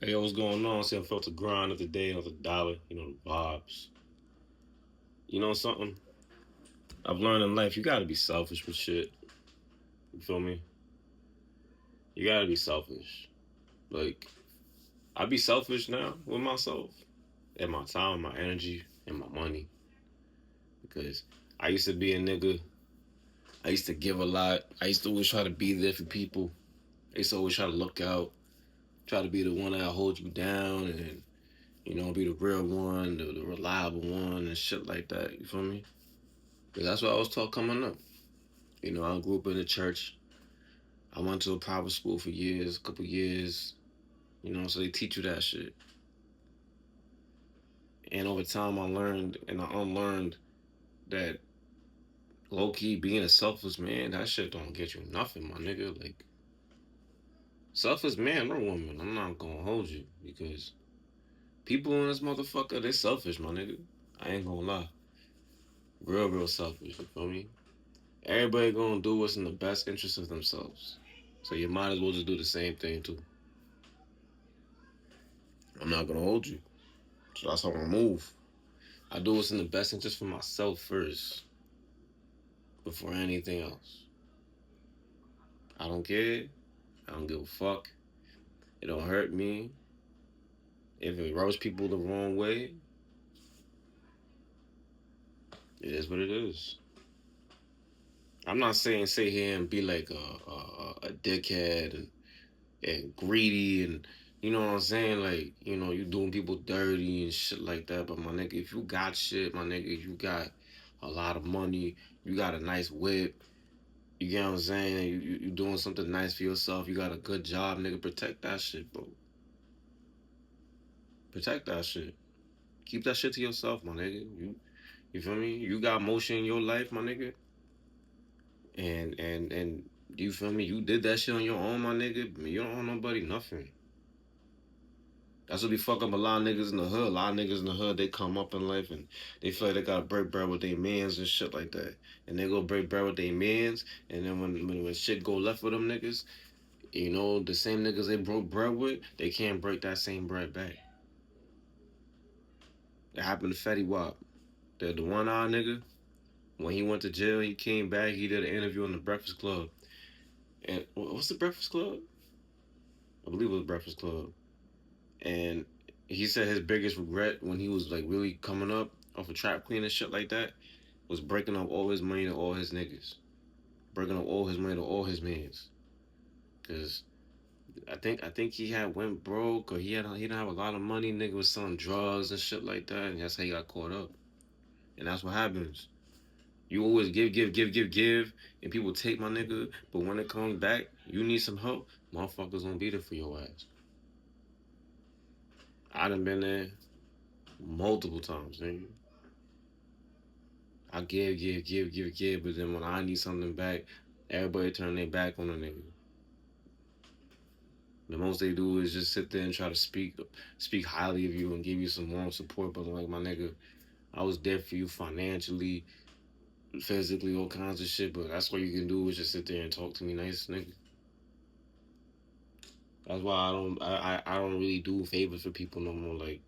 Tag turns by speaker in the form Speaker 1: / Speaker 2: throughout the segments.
Speaker 1: Hey, yo, what's going on? See, I felt the grind of the day, of the dollar, the vibes. You know something? I've learned in life, you gotta be selfish with shit. You feel me? You gotta be selfish. Like, I be selfish now with myself and my time, my energy, and my money. Because I used to be a nigga. I used to give a lot. I used to always try to be there for people. I used to always try to look out, try to be the one that hold you down and, be the real one, the reliable one, and shit like that. You feel me? Because that's what I was taught coming up. I grew up in the church. I went to a private school for years, a couple years, so they teach you that shit. And over time, I learned and I unlearned that low key being a selfless man, that shit don't get you nothing, my nigga. Like, selfless man or woman, I'm not gonna hold you because people in this motherfucker, they selfish, my nigga. I ain't gonna lie. Real, real selfish, you feel me? Everybody gonna do what's in the best interest of themselves. So you might as well just do the same thing too. I'm not gonna hold you. So that's how I move. I do what's in the best interest for myself first, before anything else. I don't care. I don't give a fuck. It don't hurt me. If it rubs people the wrong way, it is what it is. I'm not saying sit here and be like a dickhead and greedy and you know what I'm saying? Like, you doing people dirty and shit like that. But my nigga, if you got shit, my nigga, you got a lot of money, you got a nice whip, you get what I'm saying? You doing something nice for yourself. You got a good job, nigga. Protect that shit, bro. Protect that shit. Keep that shit to yourself, my nigga. You feel me? You got motion in your life, my nigga. And you feel me? You did that shit on your own, my nigga. You don't owe nobody nothing. That's what be fuck up a lot of niggas in the hood. A lot of niggas in the hood, they come up in life and they feel like they gotta break bread with their mans and shit like that. And they go break bread with their mans, and then when shit go left with them niggas, the same niggas they broke bread with, they can't break that same bread back. It happened to Fetty Wap. The one eye nigga, when he went to jail, he came back, he did an interview on the Breakfast Club. And what's the Breakfast Club? I believe it was Breakfast Club. And he said his biggest regret when he was like really coming up off a trap queen and shit like that was breaking up all his money to all his niggas. Breaking up all his money to all his mans. Cause I think he had went broke or he didn't have a lot of money. Nigga was selling drugs and shit like that, and that's how he got caught up. And that's what happens. You always give, and people take my nigga. But when it comes back, you need some help. Motherfuckers gonna be there for your ass. I done been there multiple times, nigga. I give, but then when I need something back, everybody turn their back on the nigga. The most they do is just sit there and try to speak highly of you and give you some moral support. But like my nigga, I was there for you financially, physically, all kinds of shit. But that's what you can do is just sit there and talk to me nice, nigga. That's why I don't really do favors for people no more. Like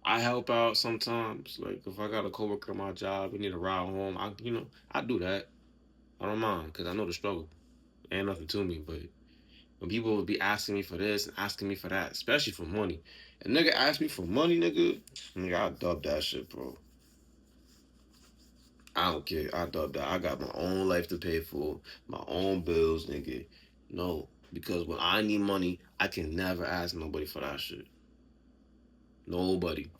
Speaker 1: I help out sometimes. Like if I got a coworker at my job, we need a ride home. I do that. I don't mind because I know the struggle. Ain't nothing to me. But when people would be asking me for this and asking me for that, especially for money, a nigga ask me for money, nigga, I dub that shit, bro. I don't care. I dub that. I got my own life to pay for, my own bills, nigga. No, because when I need money, I can never ask nobody for that shit. Nobody.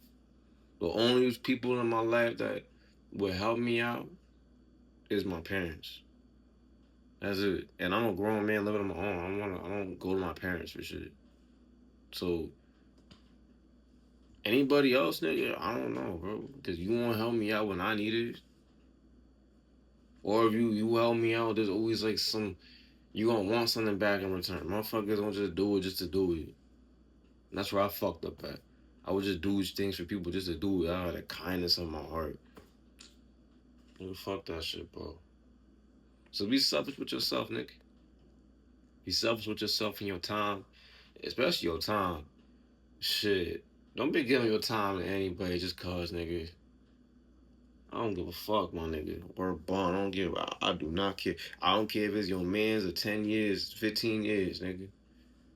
Speaker 1: The only people in my life that would help me out is my parents. That's it. And I'm a grown man living on my own. I don't go to my parents for shit. So anybody else, nigga, I don't know, bro. Cause you won't help me out when I need it. Or if you help me out, there's always like you gonna want something back in return. Motherfuckers don't just do it just to do it. And that's where I fucked up at. I would just do things for people just to do it out of the kindness of my heart. Nigga, fuck that shit, bro. So be selfish with yourself, nigga. Be selfish with yourself and your time. especially your time. Shit, don't be giving your time to anybody just cause, nigga. I don't give a fuck, my nigga. Or bond, I don't give. I do not care. I don't care if it's your man's or 10 years, 15 years, nigga.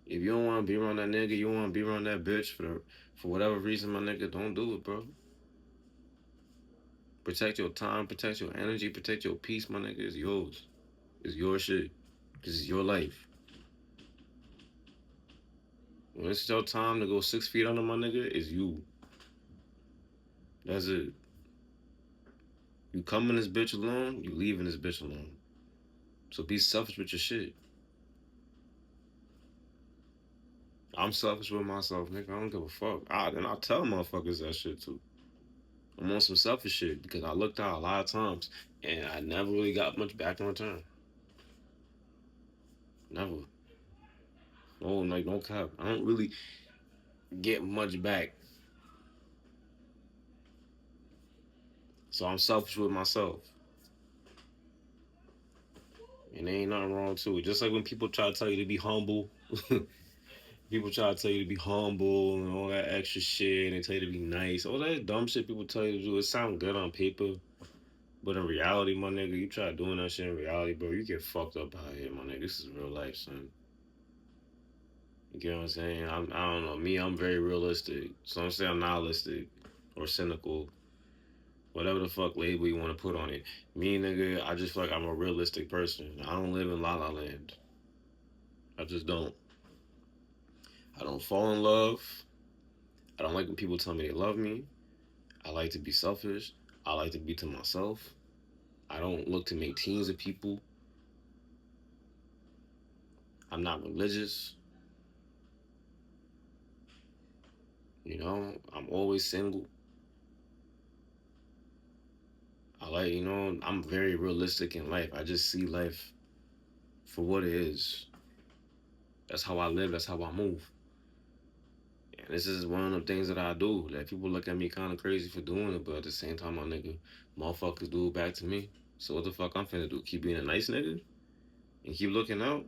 Speaker 1: If you don't want to be around that nigga, you want to be around that bitch for whatever reason, my nigga, don't do it, bro. Protect your time, protect your energy, protect your peace, my nigga. It's yours. It's your shit. This is your life. When it's your time to go 6 feet under, my nigga, it's you. That's it. You come in this bitch alone, you leaving this bitch alone. So be selfish with your shit. I'm selfish with myself, nigga. I don't give a fuck. And I tell motherfuckers that shit too. I'm on some selfish shit because I looked out a lot of times and I never really got much back in return. Never. No, like no cap. I don't really get much back. So I'm selfish with myself. And there ain't nothing wrong to it. Just like when people try to tell you to be humble. People try to tell you to be humble and all that extra shit, and they tell you to be nice. All that dumb shit people tell you to do, it sound good on paper. But in reality, my nigga, you try doing that shit in reality, bro, you get fucked up out here, my nigga. This is real life, son. You get what I'm saying? I don't know. Me, I'm very realistic. So I'm saying I'm nihilistic or cynical. Whatever the fuck label you want to put on it. Me, nigga, I just feel like I'm a realistic person. I don't live in La La Land. I just don't. I don't fall in love. I don't like when people tell me they love me. I like to be selfish. I like to be to myself. I don't look to make teams of people. I'm not religious. You know, I'm always single. I'm very realistic in life. I just see life for what it is. That's how I live. That's how I move. And this is one of the things that I do. That people look at me kind of crazy for doing it, but at the same time, my nigga, motherfuckers do it back to me. So what the fuck I'm finna do? Keep being a nice nigga and keep looking out?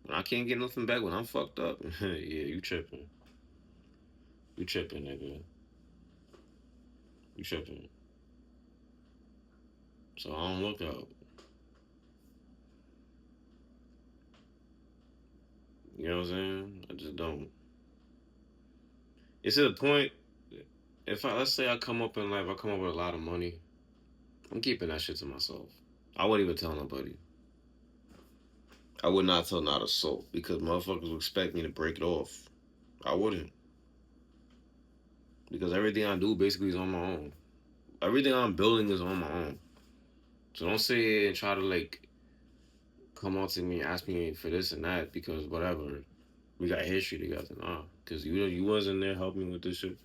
Speaker 1: When I can't get nothing back when I'm fucked up, yeah, you tripping. You tripping, nigga. You tripping. So I don't look out. You know what I'm saying? I just don't. It's to the point. If let's say I come up in life, I come up with a lot of money. I'm keeping that shit to myself. I wouldn't even tell nobody. I would not tell not a soul because motherfuckers would expect me to break it off. I wouldn't because everything I do basically is on my own. Everything I'm building is on my own. So don't sit here and try to like come on to me and ask me for this and that because whatever we got history together. Nah, because you wasn't there helping me with this shit.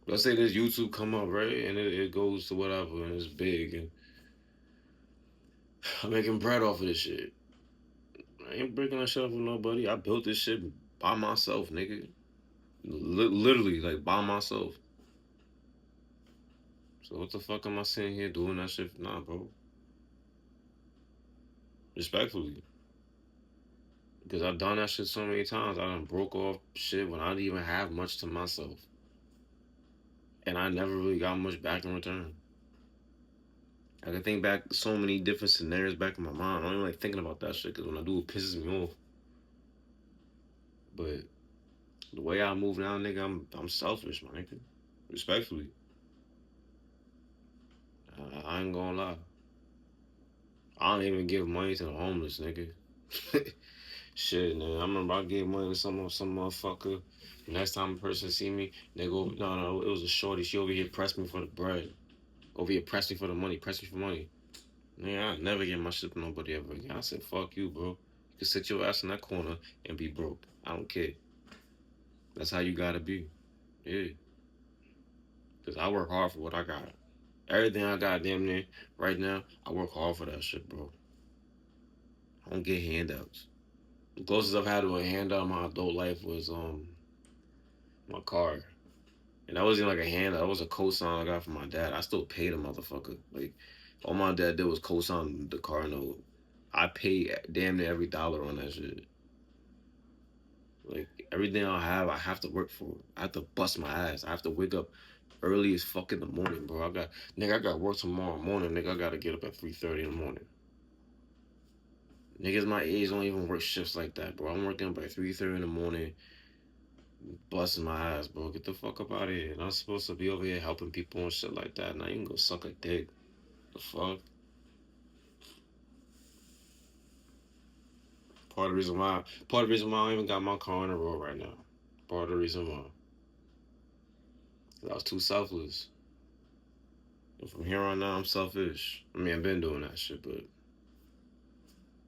Speaker 1: Let's say this YouTube come up, right? And it goes to whatever and it's big and I'm making bread off of this shit. I ain't breaking that shit off with nobody. I built this shit by myself, nigga. Literally, like by myself. So what the fuck am I sitting here doing that shit for? Nah, bro. Respectfully. Because I've done that shit so many times. I done broke off shit when I didn't even have much to myself. And I never really got much back in return. I can think back so many different scenarios back in my mind. I don't even like thinking about that shit because when I do, it pisses me off. But the way I move now, nigga, I'm selfish, my nigga. Respectfully. I ain't gonna lie. I don't even give money to the homeless, nigga. Shit, man. I remember I gave money to some motherfucker. Next time a person see me, they go, no, it was a shorty. She over here pressed me for the bread. Over here pressed me for the money. Pressed me for money. Man, I never get my shit to nobody ever again. I said, fuck you, bro. You can sit your ass in that corner and be broke. I don't care. That's how you gotta be. Yeah. Because I work hard for what I got. Everything I got damn near right now, I work hard for that shit, bro. I don't get handouts. The closest I've had to a handout in my adult life was my car. And that wasn't like a handout. That was a cosign I got from my dad. I still paid a motherfucker. Like all my dad did was cosign the car note. I pay damn near every dollar on that shit. Like everything I have to work for. I have to bust my ass. I have to wake up early as fuck in the morning, bro. I got work tomorrow morning. Nigga, I gotta get up at 3:30 in the morning. Niggas my age don't even work shifts like that, bro. I'm working up at 3:30 in the morning, busting my ass, bro. Get the fuck up out of here. And I'm supposed to be over here helping people and shit like that. Now you can go suck a dick. The fuck? Part of the reason why I don't even got my car on the road right now. Part of the reason why. 'Cause I was too selfless. And from here on out, I'm selfish. I mean, I've been doing that shit, but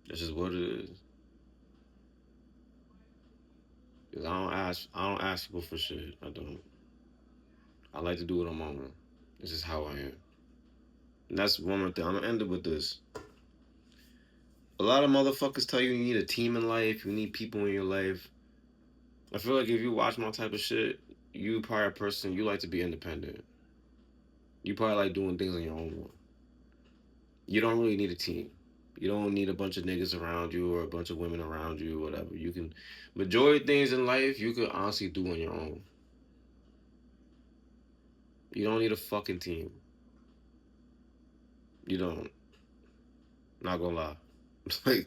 Speaker 1: that's just what it is. Cause I don't ask people for shit. I don't. I like to do it on my own. This is how I am. And that's one more thing. I'm gonna end it with this. A lot of motherfuckers tell you need a team in life. You need people in your life. I feel like if you watch my type of shit, you probably a person you like to be independent. You probably like doing things on your own. You don't really need a team. You don't need a bunch of niggas around you or a bunch of women around you, whatever. You can majority of things in life you could honestly do on your own. You don't need a fucking team. You don't. Not gonna lie. Like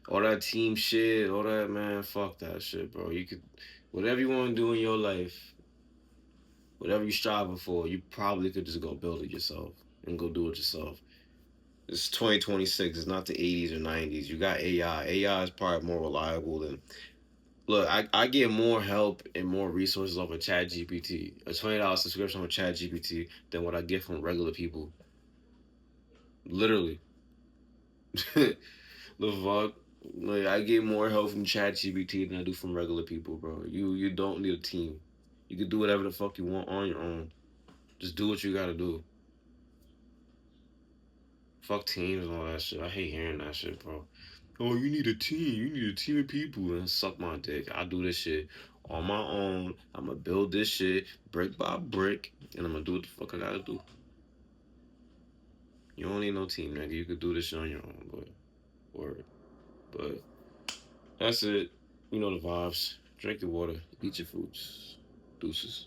Speaker 1: all that team shit, all that man, fuck that shit, bro. You could whatever you want to do in your life, whatever you striving for, you probably could just go build it yourself and go do it yourself. It's 2026. It's not the 80s or 90s. You got AI. AI is probably more reliable than. Look, I get more help and more resources off of Chat GPT, a $20 subscription on Chat GPT, than what I get from regular people. Literally. The fuck? Like I get more help from Chat GPT than I do from regular people, bro. You don't need a team. You can do whatever the fuck you want on your own. Just do what you gotta do. Fuck teams and all that shit. I hate hearing that shit, bro. Oh, you need a team. You need a team of people and suck my dick. I do this shit on my own. I'm gonna build this shit brick by brick, and I'm gonna do what the fuck I gotta do. You don't need no team, nigga. You could do this shit on your own, but word. But that's it. You know the vibes. Drink your water. Eat your fruits. Deuces.